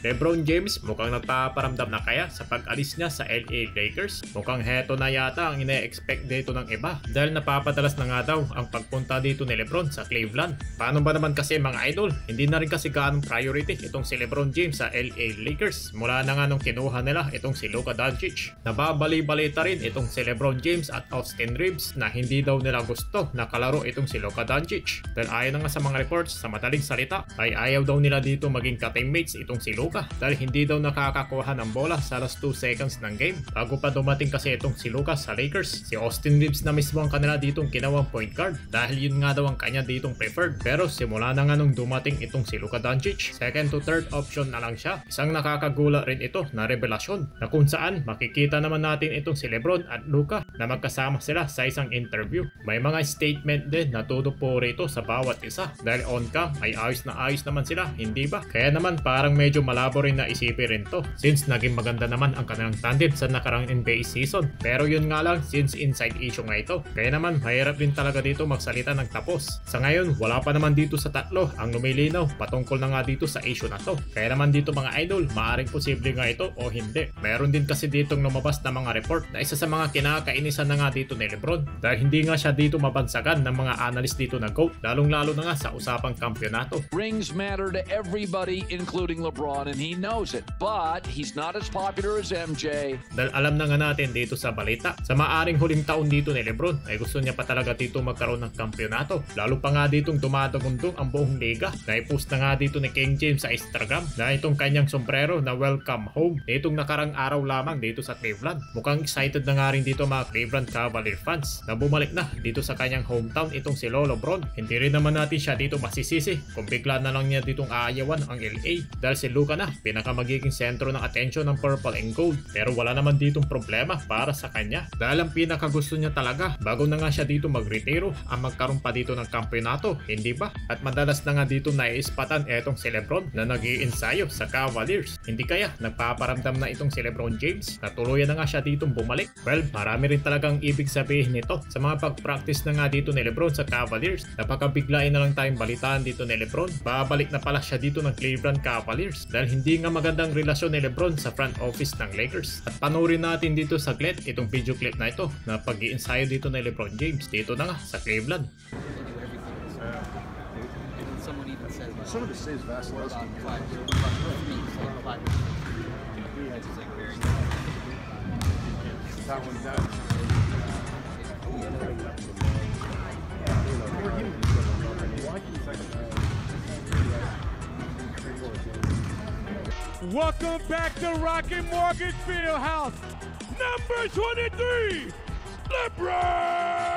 LeBron James mukhang nagpaparamdam na kaya sa pag-alis niya sa LA Lakers. Mukhang heto na yata ang ine-expect dito ng iba dahil napapadalas na nga daw ang pagpunta dito ni LeBron sa Cleveland. Paano ba naman kasi mga idol? Hindi na rin kasi gaanong priority itong si LeBron James sa LA Lakers mula na nga nung kinuha nila itong si Luka Doncic. Nababali-balita rin itong si LeBron James at Austin Reeves na hindi daw nila gusto na kalaro itong si Luka Doncic dahil ayon na nga sa mga reports sa madaling salita ay ayaw daw nila dito maging ka-teammates itong si Luka dahil hindi daw nakakakuha ng bola sa last 2 seconds ng game. Bago pa dumating kasi itong si Luka sa Lakers, si Austin Reeves na mismo ang kanila ditong ginawang point guard dahil yun nga daw ang kanya ditong preferred. Pero simula na nga nung dumating itong si Luka Doncic, second to third option na lang siya. Isang nakakagula rin ito na revelasyon na kung saan makikita naman natin itong si LeBron at Luka na magkasama sila sa isang interview. May mga statement din na tutupo rito sa bawat isa dahil on cam ay ayos naman sila, hindi ba? Kaya naman parang medyo malabo rin na isipin rin to since naging maganda naman ang kanilang tandem sa nakarang NBA season. Pero yun nga lang since inside issue nga ito, kaya naman mahirap din talaga dito magsalita ng tapos. Sa ngayon wala pa naman dito sa tatlo ang lumilinaw patungkol na nga dito sa issue na to. Kaya naman dito mga idol, maaring posible nga ito o hindi. Meron din kasi ditong lumabas na mga report na isa sa mga kinakainisan na nga dito ni LeBron dahil hindi nga siya dito mabansagan ng mga analyst dito na GOAT, lalong-lalo na nga sa usapang kampyonato. Rings matter to everybody including LeBron and he knows it, but he's not as popular as MJ. Dahil alam na nga natin dito sa balita, sa maaring huling taon dito ni LeBron ay gusto niya pa talaga dito magkaroon ng kampyonato. Lalo pa nga ditong dumadagundong ang buong liga. Naipost na nga dito ni King James sa Instagram na itong kanyang sombrero na welcome home nitong nakarang araw lamang dito sa Cleveland. Mukhang excited na nga rin dito mga Cleveland Cavaliers fans na bumalik na dito sa kanyang hometown itong si Lolo Bron. Hindi rin naman natin siya dito masisisi kung bigla na lang niya ditong aayawan ang LA dahil si Luka na pinakamagiging sentro ng atensyon ng purple and gold. Pero wala naman ditong problema para sa kanya dahil ang pinakagusto niya talaga bago na nga siya dito magretiro ang magkaroon pa dito ng kampyonato, hindi ba? At madalas na nga dito naiispatan etong si LeBron na nag-iensayo sa Cavaliers. Hindi kaya nagpaparamdam na itong si LeBron James na tuluyan na nga siya ditong bumalik? Well, marami rin talagang ibig sabihin nito sa mga pag-practice na nga dito ni LeBron sa Cavaliers. Napakabiglain na lang tayong balitaan dito ni LeBron. Babalik na pala siya dito ng Cleveland Cavaliers dahil hindi nga magandang relasyon ni LeBron sa front office ng Lakers. At panoorin natin dito saglit itong video clip na ito na pag-iensayo dito ni LeBron James dito na nga sa Cleveland. Some of it says Vasilevsky. That one down. Welcome back to Rocket Mortgage Fieldhouse, number 23, LeBron!